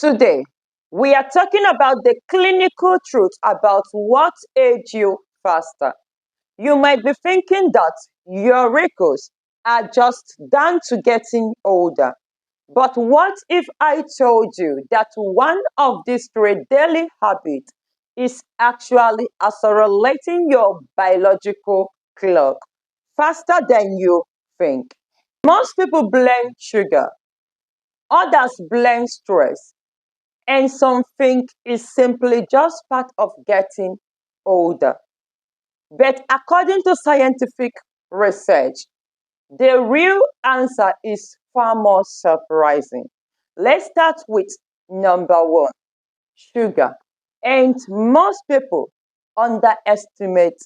Today, we are talking about the clinical truth about what ages you faster. You might be thinking that your wrinkles are just down to getting older. But what if I told you that one of these three daily habits is actually accelerating your biological clock faster than you think? Most people blame sugar, others blame stress, and some think it's simply just part of getting older. But according to scientific research, the real answer is far more surprising. Let's start with number one, sugar. And most people underestimate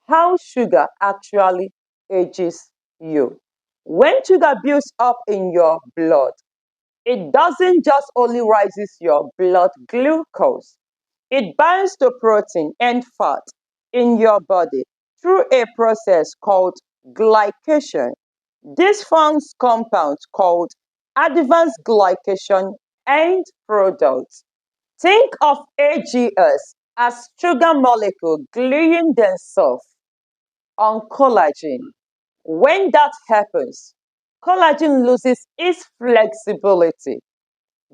how sugar actually ages you. When sugar builds up in your blood, it doesn't just only rises your blood glucose, it binds to protein and fat in your body through a process called glycation. This forms compounds called advanced glycation end products. Think of AGS as sugar molecule gluing themselves on collagen. When that happens, collagen loses its flexibility.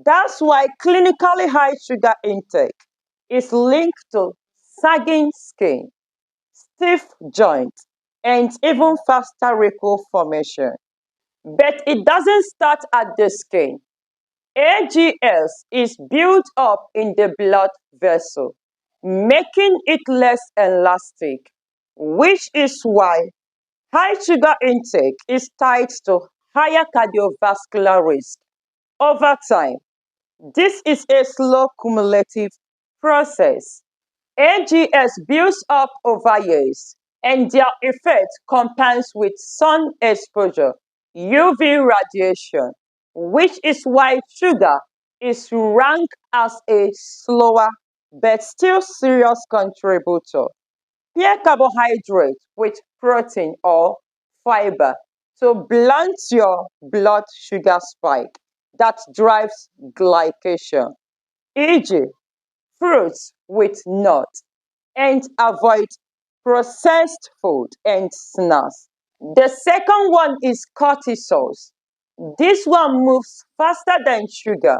That's why clinically high sugar intake is linked to sagging skin, stiff joints, and even faster wrinkle formation. But it doesn't start at the skin. AGS is built up in the blood vessel, making it less elastic, which is why high sugar intake is tied to higher cardiovascular risk. Over time, this is a slow cumulative process. AGS builds up over years, and their effect compounds with sun exposure, UV radiation, which is why sugar is ranked as a slower but still serious contributor. Pair carbohydrate with protein or fiber to blunt your blood sugar spike that drives glycation, e.g., fruits with nuts, and avoid processed food and snacks. The second one is cortisol. This one moves faster than sugar.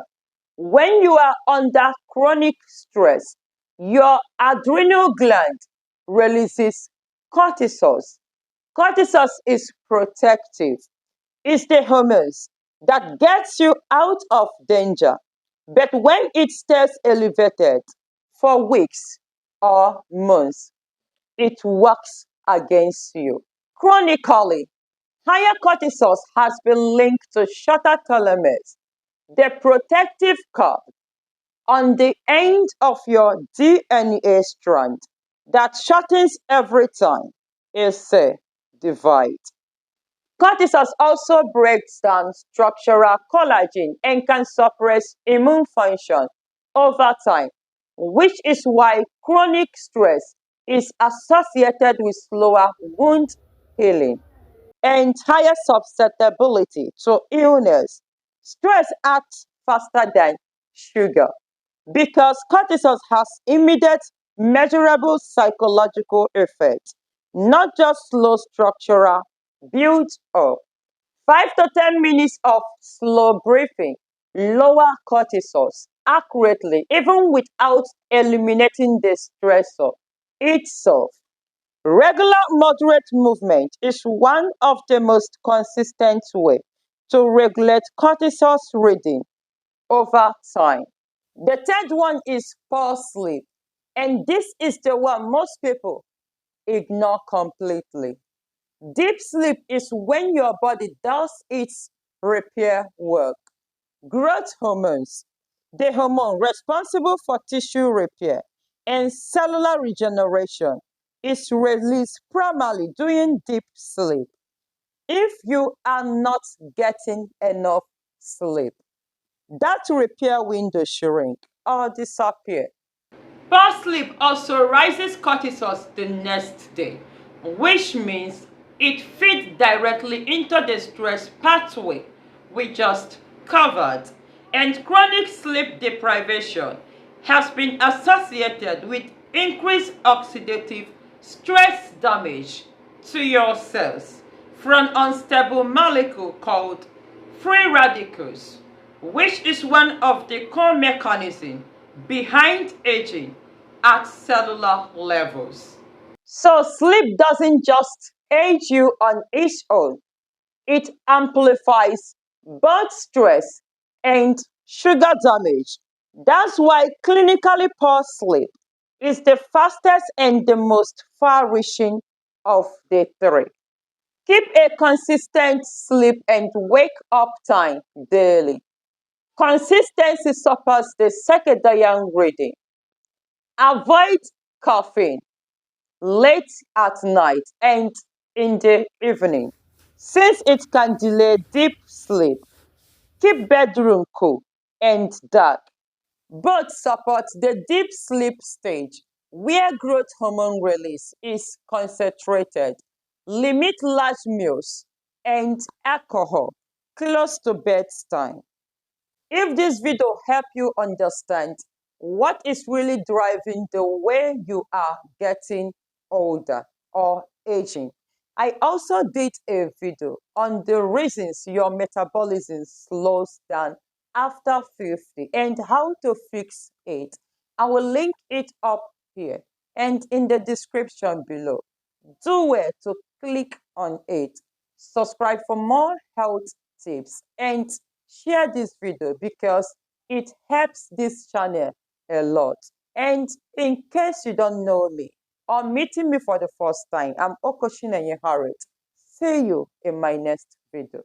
When you are under chronic stress, your adrenal gland releases cortisol. Cortisol is protective. It's the hormones that gets you out of danger. But when it stays elevated for weeks or months, it works against you. Chronically, higher cortisol has been linked to shorter telomeres, the protective cap on the end of your DNA strand that shortens every time a cell divides. Cortisol also breaks down structural collagen and can suppress immune function over time, which is why chronic stress is associated with slower wound healing and higher susceptibility to illness. Stress acts faster than sugar because cortisol has immediate, measurable psychological effects, not just slow structural build up. 5 to 10 minutes of slow breathing lower cortisol accurately, even without eliminating the stressor itself. Regular moderate movement is one of the most consistent ways to regulate cortisol's reading over time. The third one is poor sleep, and this is the one most people ignore completely. Deep sleep is when your body does its repair work. Growth hormones, the hormone responsible for tissue repair and cellular regeneration, is released primarily during deep sleep. If you are not getting enough sleep, that repair window shrink or disappear. Poor sleep also raises cortisol the next day, which means it feeds directly into the stress pathway we just covered. And chronic sleep deprivation has been associated with increased oxidative stress damage to your cells from unstable molecule called free radicals, which is one of the core mechanisms behind aging at cellular levels. So sleep doesn't just age you on its own, it amplifies both stress and sugar damage. That's why clinically poor sleep is the fastest and the most far-reaching of the three. Keep a consistent sleep and wake up time daily. Consistency supports the circadian rhythm. Avoid caffeine late at night and in the evening, since it can delay deep sleep. Keep bedroom cool and dark. Both support the deep sleep stage, where growth hormone release is concentrated. Limit large meals and alcohol close to bedtime. If this video help you understand what is really driving the way you are getting older or aging, I also did a video on the reasons your metabolism slows down after 50 and how to fix it. I will link it up here and in the description below. Do well to click on it. Subscribe for more health tips and share this video because it helps this channel a lot. And in case you don't know me or meeting me for the first time, I'm Okoshinenye Harriet. See you in my next video.